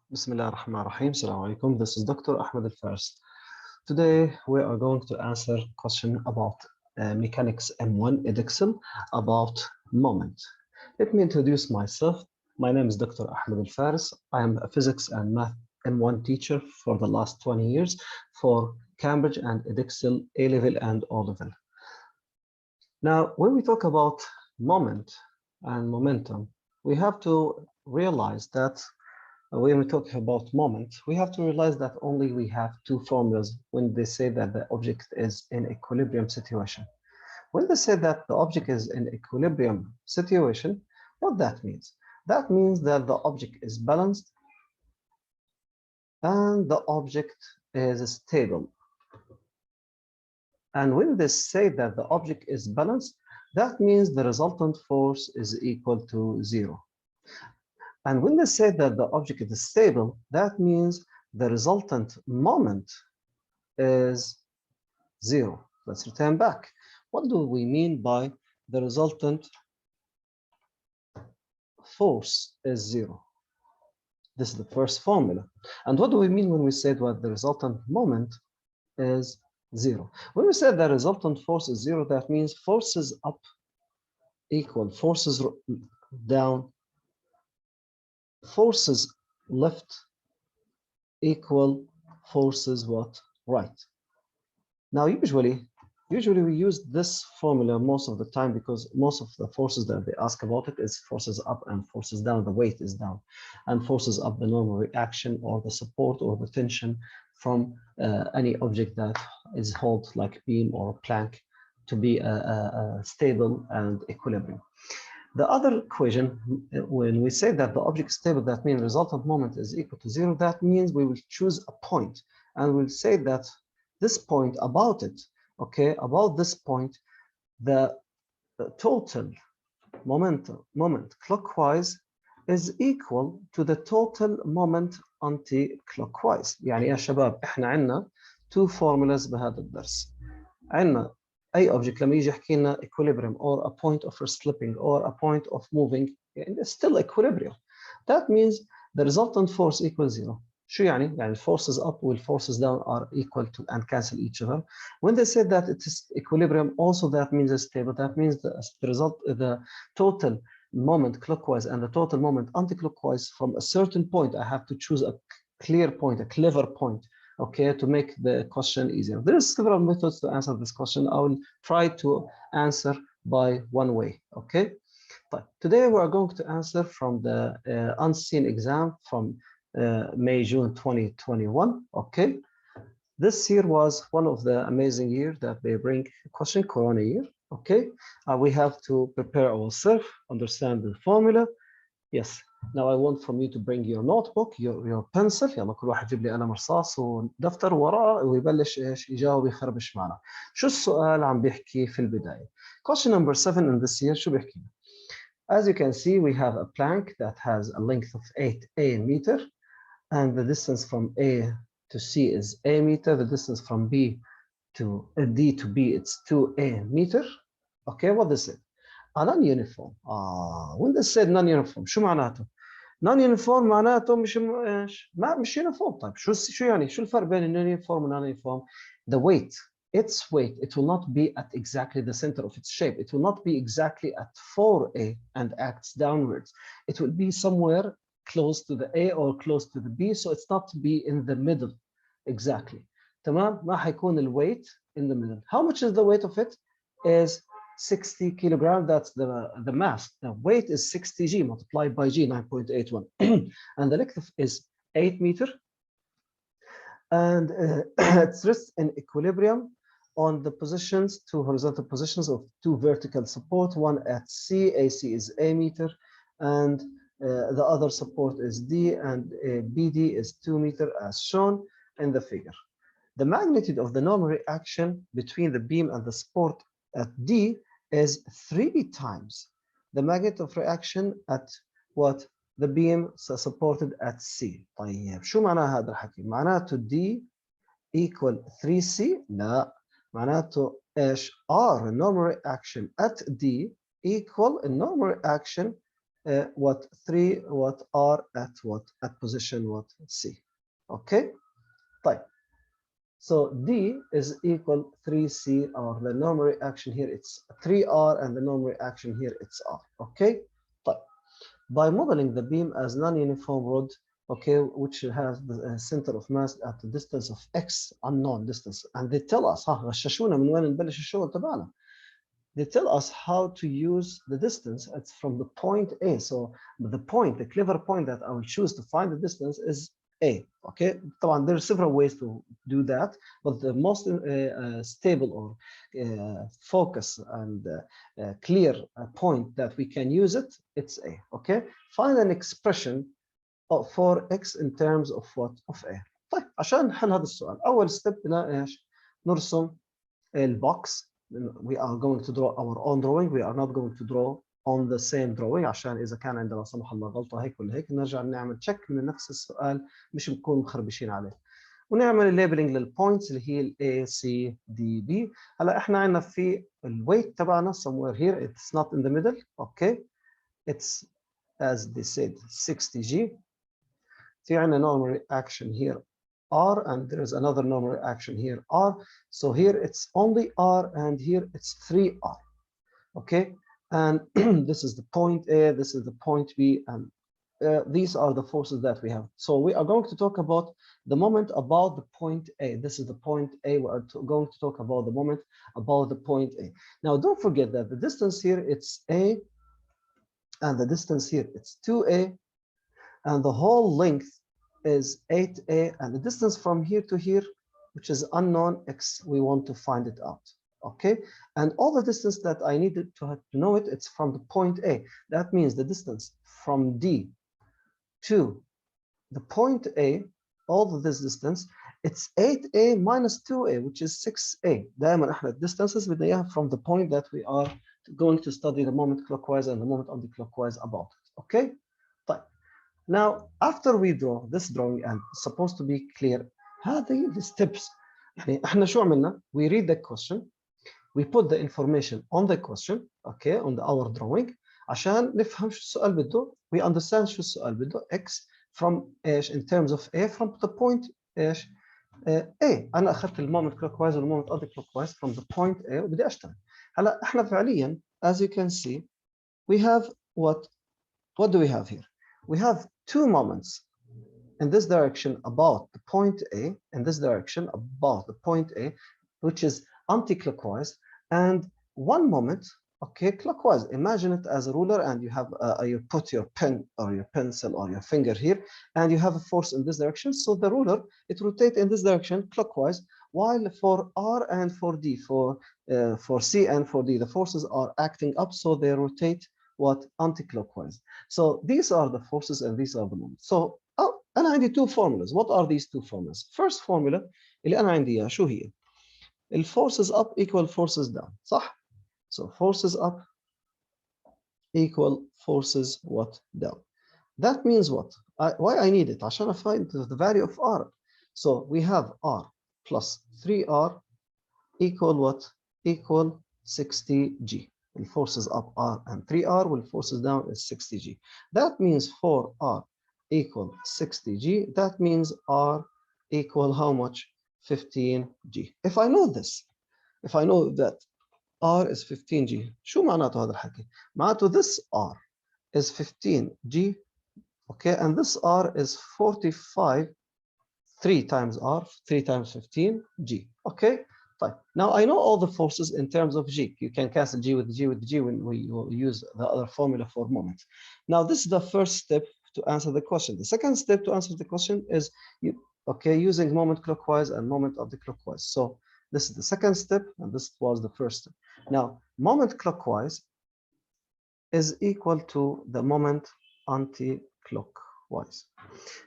Bismillah ar-Rahman ar-Rahim. Assalamu alaikum. This is Dr. Ahmad Al Faris. Today we are going to answer question about mechanics M1 Edexcel about moment. Let me introduce myself. My name is Dr. Ahmad Al Faris. I am a physics and math M1 teacher for the last 20 years for Cambridge and Edexcel A-level and O-level. Now, when we talk about moment and momentum, we have to realize that when we talk about moment, we have to realize that only we have two formulas when they say that the object is in equilibrium situation. When they say that the object is in equilibrium situation, what that means? That means that the object is balanced and the object is stable. And when they say that the object is balanced, that means the resultant force is equal to 0. And when they say that the object is stable, that means the resultant moment is 0. Let's return back. What do we mean by the resultant force is 0? This is the first formula. And what do we mean when we say that the resultant moment is 0? When we say the resultant force is 0, that means forces up equal forces down, forces left equal forces what? Right. Now usually we use this formula most of the time because most of the forces that they ask about it is forces up and forces down. The weight is down, and forces up the normal reaction or the support or the tension from any object that is held like beam or plank to be stable and equilibrium. The other equation, when we say that the object is stable, that means resultant moment is equal to 0. That means we will choose a point and we'll say that this point about it, okay, about this point, the total moment clockwise is equal to the total moment anti-clockwise. يعني يا شباب احنا عندنا two formulas بهذا الدرس. عندنا أي object لما يجي يحكي لنا equilibrium or a point of slipping or a point of moving, it's still equilibrium. That means the resultant force equals 0. شو يعني؟ يعني forces up and forces down are equal to and cancel each other. When they say that it is equilibrium, also that means it's stable. That means the total moment clockwise and the total moment anti-clockwise from a certain point. I have to choose a clear point, a clever point, okay, to make the question easier. There are several methods to answer this question. I will try to answer by one way, okay? But today we are going to answer from the unseen exam from May-June 2021, okay? This year was one of the amazing years that they bring question, Corona year, okay? We have to prepare ourselves, understand the formula. Yes, now I want from you to bring your notebook, your pencil. يلا كل واحد يجيب لي قلم رصاص ودفتر ورقة ويبلش ايش يجاوب يخربش معنا. شو السؤال عم بيحكي في البداية؟ Question number 7 in this year شو بيحكي؟ As you can see, we have a plank that has a length of 8 meter, and the distance from A to C is A meter. The distance from B to D to B, it's 2A meter. Okay, what is it? non-uniform. when they said non-uniform شو معناته؟ non-uniform معناته مش uniform. طيب شو يعني؟ شو الفرق بين non-uniform و non-uniform? The weight, its weight, it will not be at exactly the center of its shape. It will not be exactly at 4A and acts downwards. It will be somewhere close to the A or close to the B, so it's not to be in the middle exactly. تمام؟ ما حيكون ال weight in the middle. How much is the weight of it? Is 60 kilograms. That's the mass. The weight is 60 g multiplied by g, 9.81. And the length is 8 meter. And it rests in equilibrium on the positions, two horizontal positions of two vertical support, one at C, AC is A meter, and the other support is D, and BD is 2 meter as shown in the figure. The magnitude of the normal reaction between the beam and the support at D is 3 times the magnitude of reaction at what the beam supported at C. طيب شو معناه هذا الحكي؟ معناته D equal 3C؟ لا، معناته ايش؟ R normal reaction at D equal normal reaction what 3 what R at what at position what C. Okay, طيب. So D is equal 3C, or the normal reaction here it's 3R, and the normal reaction here it's R. Okay, طيب. By modeling the beam as non-uniform rod, okay, which has the center of mass at a distance of x, unknown distance, and they tell us غششونا من وين نبلش الشغل تبعنا. They tell us how to use the distance. It's from the point A. So the clever point that I will choose to find the distance is A. Okay, there are several ways to do that, but the most stable or focus and clear point that we can use it's A. Okay, find an expression for x in terms of what? Of A. طيب عشان نحل هذا السؤال أول ستيب هنا إيش؟ نرسم البوكس. We are going to draw our own drawing. We are not going to draw on the same drawing عشان إذا كان عندنا لا سمح الله غلطة هيك ولا هيك نرجع نعمل تشيك من نفس السؤال مش نكون مخربشين عليه. ونعمل الليبلينج للبوينتس اللي هي ال A, C, D, B. هلا احنا عندنا في الويت تبعنا somewhere here. It's not in the middle. Okay. It's as they said 60G. في عندنا normal reaction here R, and there is another normal reaction here R. So here it's only R, and here it's 3R. Okay, and this is the point A, this is the point B, and these are the forces that we have. So we are going to talk about the moment about the point A. This is the point A. We are going to talk about the moment about the point A. Now don't forget that the distance here it's A, and the distance here it's 2A, and the whole length is 8A, and the distance from here to here, which is unknown x, we want to find it out. Okay, and all the distance that I needed to know it's from the point A. That means the distance from D to the point A, all of this distance, it's 8A minus 2A, which is 6A. دائما احنا distances بدنا اياها from the point that we are going to study the moment clockwise and the moment anti-clockwise about it. Okay, طيب. Now, after we draw this drawing and it's supposed to be clear, هذه the steps. يعني احنا شو عملنا? We read the question, we put the information on the question, okay, on our drawing, عشان نفهم شو السؤال بده. We understand شو السؤال بده x from ايش in terms of A, from the point ايش A. أنا أخذت المومنت clockwise والمومنت anti clockwise from the point A وبدي أشتغل. هلا احنا فعليا as you can see we have what do we have here? We have two moments in this direction about the point A, in this direction about the point A, which is anti-clockwise, and one moment, okay, clockwise. Imagine it as a ruler, and you have you put your pen or your pencil or your finger here, and you have a force in this direction. So the ruler, it rotates in this direction clockwise, while for R and for D, for C and for D, the forces are acting up, so they rotate what? Anti-clockwise. So these are the forces and these are the moments. So أنا عندي two formulas. What are these two formulas? First formula اللي أنا عندي إياها شو هي؟ الforces up equal forces down. صح؟ So forces up equal forces what? Down. That means what? Why I need it? عشان I find the value of R. So we have R plus 3R equal what? Equal 60G. The forces up R and 3R, while forces down is 60G. That means 4R equal 60G. That means R equal how much? 15G. If I know this, if I know that R is 15G, شو معناته هذا الحكي؟ معناته this R is 15G, okay, and this R is 45, 3 times R, 3 times 15G, okay? Fine. Now I know all the forces in terms of G. You can cancel G with G with G when we will use the other formula for moment. Now this is the first step to answer the question. The second step to answer the question is using moment clockwise and moment anti-clockwise. So this is the second step, and this was the first step. Now moment clockwise is equal to the moment anti-clockwise.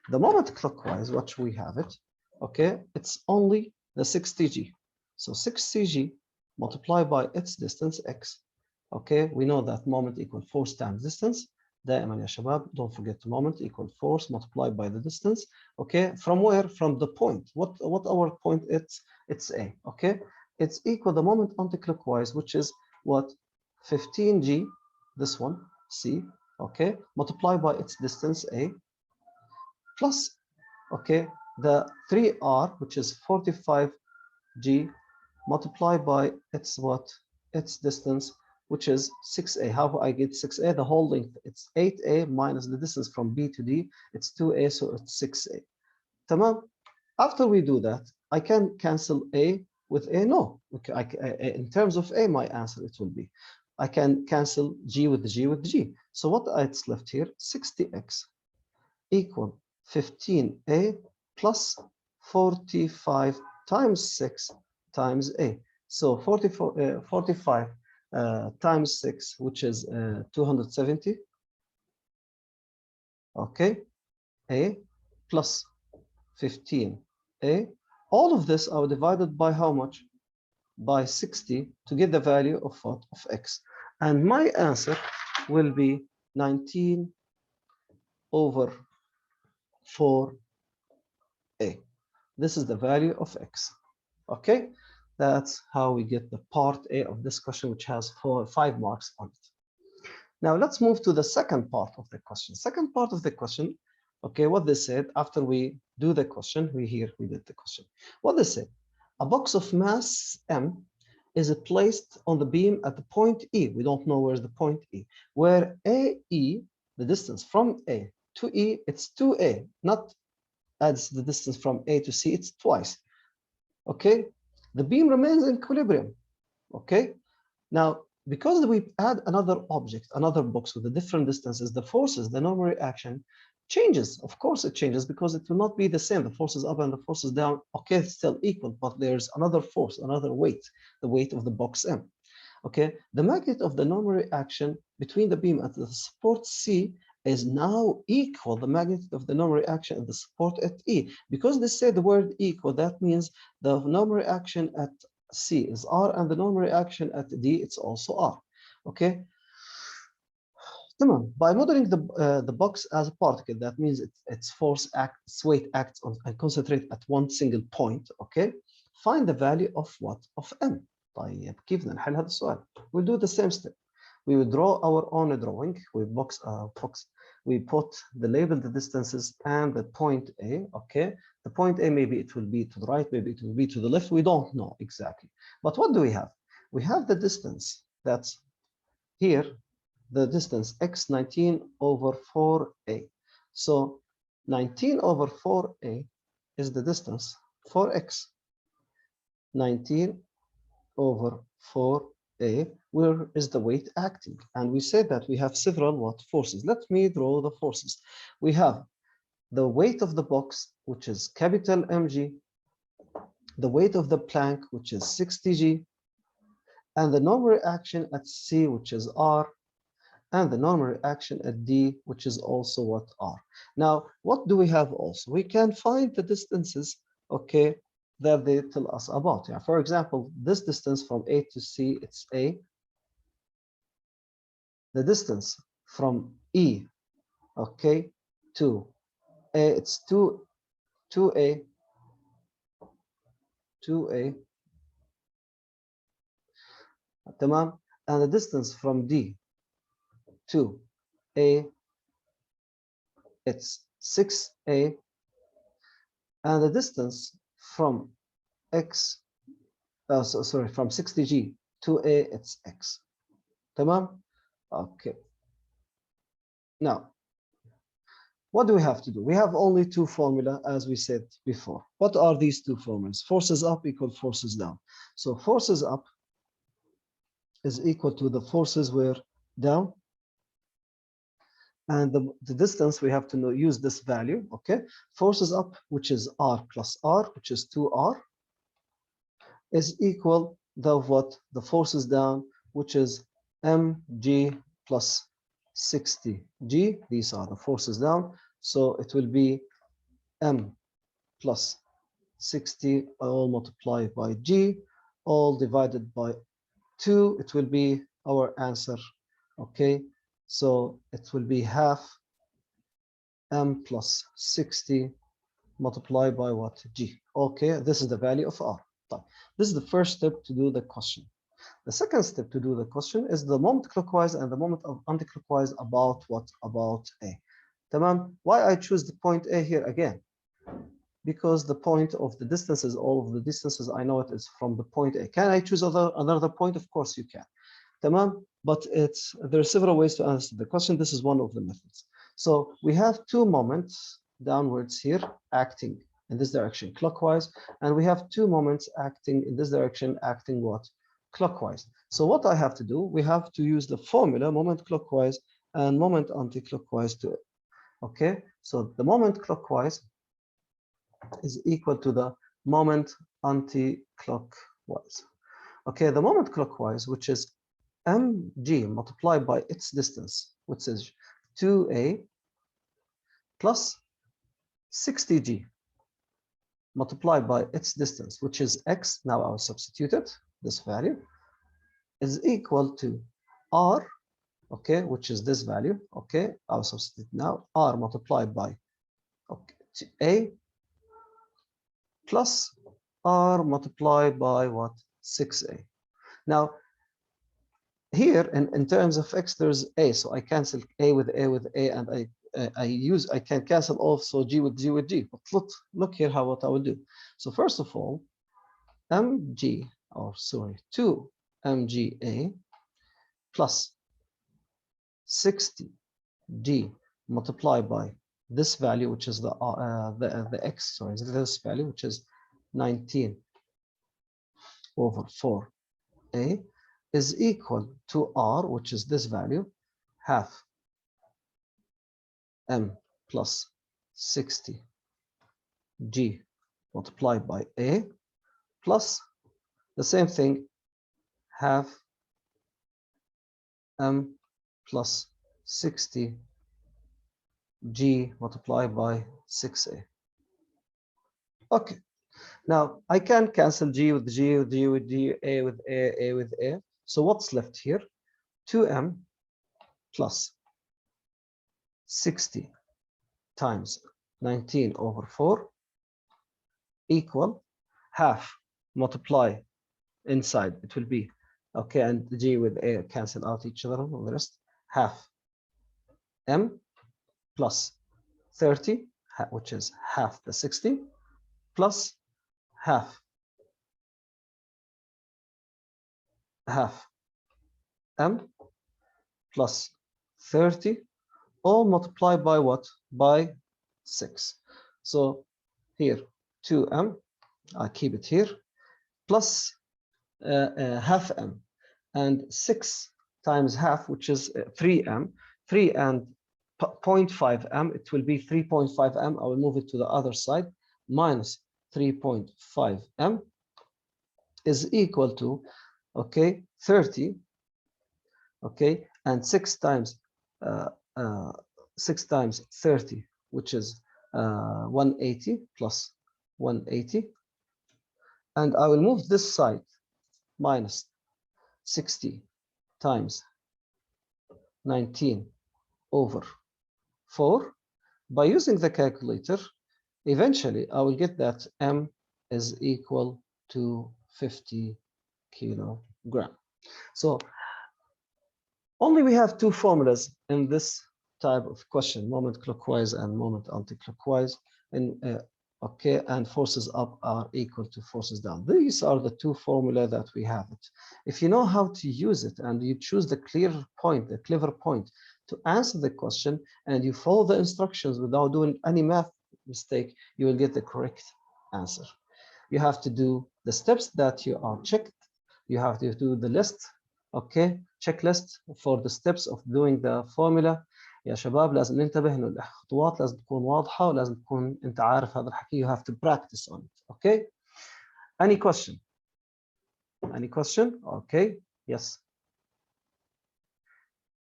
The moment clockwise, what we have it, okay, it's only the 60G. So 60G multiplied by its distance x. Okay, we know that moment equal force times distance. دائما يا شباب, don't forget the moment equal force multiplied by the distance. Okay, from where? From the point. What our point is? It's A. Okay, it's equal the moment anti-clockwise, which is what? 15G, this one, C, okay, multiplied by its distance A, plus, okay, the 3R, which is 45G, multiplied by its what? Its distance, which is 6A. How do I get 6A? The whole length, it's 8A minus the distance from B to D, it's 2A, so it's 6A. Tamam. After we do that, I can cancel A with A. No, okay, in terms of A, my answer it will be. I can cancel G with G with G. So what it's left here, 60x equal 15A plus 45 times 6 times A. So 45 times 6, which is 270, okay, A plus 15A. All of this are divided by how much? By 60 to get the value of what? Of x. And my answer will be 19 over 4A. This is the value of x. Okay, that's how we get the part A of this question, which has 5 marks on it. Now let's move to the second part of the question. Second part of the question, okay, what they said after we do the question, we did the question. What they said, a box of mass M is placed on the beam at the point E. We don't know where's the point E, where AE, the distance from A to E, it's 2A, not as the distance from A to C, it's twice. Okay, the beam remains in equilibrium. Okay, now because we add another object, another box with the different distances, the forces, the normal reaction changes. Of course it changes because it will not be the same. The forces up and the forces down, okay, it's still equal, but there's another force, another weight, the weight of the box M. Okay, the magnitude of the normal reaction between the beam and the support C is now equal the magnitude of the normal reaction at the support at E. Because they say the word equal, that means the normal reaction at C is R and the normal reaction at D, it's also R. Okay. By modeling the box as a particle, that means its force acts, its weight acts on and concentrate at one single point. Okay. Find the value of what? Of M. طيب كيف بدنا نحل هذا السؤال؟ We'll do the same step. We will draw our own drawing. We put the label, the distances, and the point A. Okay, the point A, maybe it will be to the right, maybe it will be to the left. We don't know exactly. But what do we have? We have the distance that's here, the distance x 19 over 4a. So 19 over 4a is the distance for x. 19 over 4a, where is the weight acting? And we said that we have several what forces. Let me draw the forces. We have the weight of the box, which is capital mg, the weight of the plank, which is 60g, and the normal reaction at C, which is R, and the normal reaction at D, which is also what? R. Now, what do we have also? We can find the distances, okay, that they tell us about. Yeah, for example, this distance from A to C, it's A. The distance from E, okay, to A, it's 2A, 2A, تمام? And the distance from D to A, it's 6A, and the distance from X, from 60G to A, it's X. تمام? Okay. Now, what do we have to do? We have only two formula, as we said before. What are these two formulas? Forces up equal forces down. So forces up is equal to the forces were down. And the distance, we have to use this value, okay? Forces up, which is R plus R, which is 2R, is equal the what? The forces down, which is mg plus 60g. These are the forces down. So it will be m plus 60 all multiplied by g, all divided by 2. It will be our answer, okay? So it will be half m plus 60 multiplied by what? G. Okay, this is the value of R. This is the first step to do the question. The second step to do the question is the moment clockwise and the moment of anti-clockwise about what? About A. Tamam. Why I choose the point A here again? Because the point of the distances, all of the distances, I know it is from the point A. Can I choose another point? Of course you can. Tamam. But there are several ways to answer the question. This is one of the methods. So we have two moments downwards here acting in this direction clockwise, and we have two moments acting in this direction acting what? Clockwise. So what I have to do, we have to use the formula moment clockwise and moment anti-clockwise to it. Okay, so the moment clockwise is equal to the moment anti-clockwise. Okay, the moment clockwise, which is mg multiplied by its distance, which is 2a plus 60g multiplied by its distance, which is x, now I'll substitute it, this value, is equal to r, okay, which is this value, okay, I'll substitute now, r multiplied by a plus r multiplied by what? 6a. Now, here in terms of x, there's a, so I cancel a with a with a, and I can cancel also g with g with g. But look here what I will do. So first of all, mg, or sorry, 2 mga plus 60g multiplied by this value, which is the x, sorry, this value, which is 19 over 4a, is equal to r, which is this value, half m plus 60g multiplied by a, plus the same thing, half m plus 60g multiplied by 6a. Okay, now I can cancel g with g with g with g, a with a with a. So what's left here? 2m plus 60 times 19 over 4 equal half multiply inside, it will be, okay, and the g with a cancel out each other on the rest, half m plus 30, which is half the 60, plus half m plus 30, all multiplied by what? By 6. So here 2m, I keep it here, plus half m, and 6 times half, which is 3m, 3 and 0.5m, it will be 3.5m. I will move it to the other side, minus 3.5m is equal to, okay, 30, okay, and 6 times 30, which is 180 plus 180, and I will move this side, minus 60 times 19 over 4. By using the calculator, eventually I will get that m is equal to 50 kilogram. So only we have two formulas in this type of question, moment clockwise and moment anti-clockwise, and okay, and forces up are equal to forces down. These are the two formula that we have. If you know how to use it and you choose the clever point to answer the question, and you follow the instructions without doing any math mistake, you will get the correct answer. You have to do the steps that you are checked. You have to do the list, okay, checklist for the steps of doing the formula. يا شباب لازم ننتبه انه الخطوات لازم تكون واضحه ولازم تكون انت عارف هذا الحكي. You have to practice on it. Okay, any question? Okay, yes,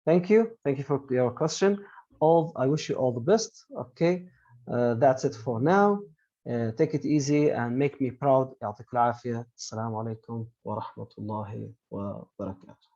thank you for your question. I wish you all the best. Okay, that's it for now. Take it easy and make me proud. يعطيك العافيه. السلام عليكم ورحمه الله وبركاته.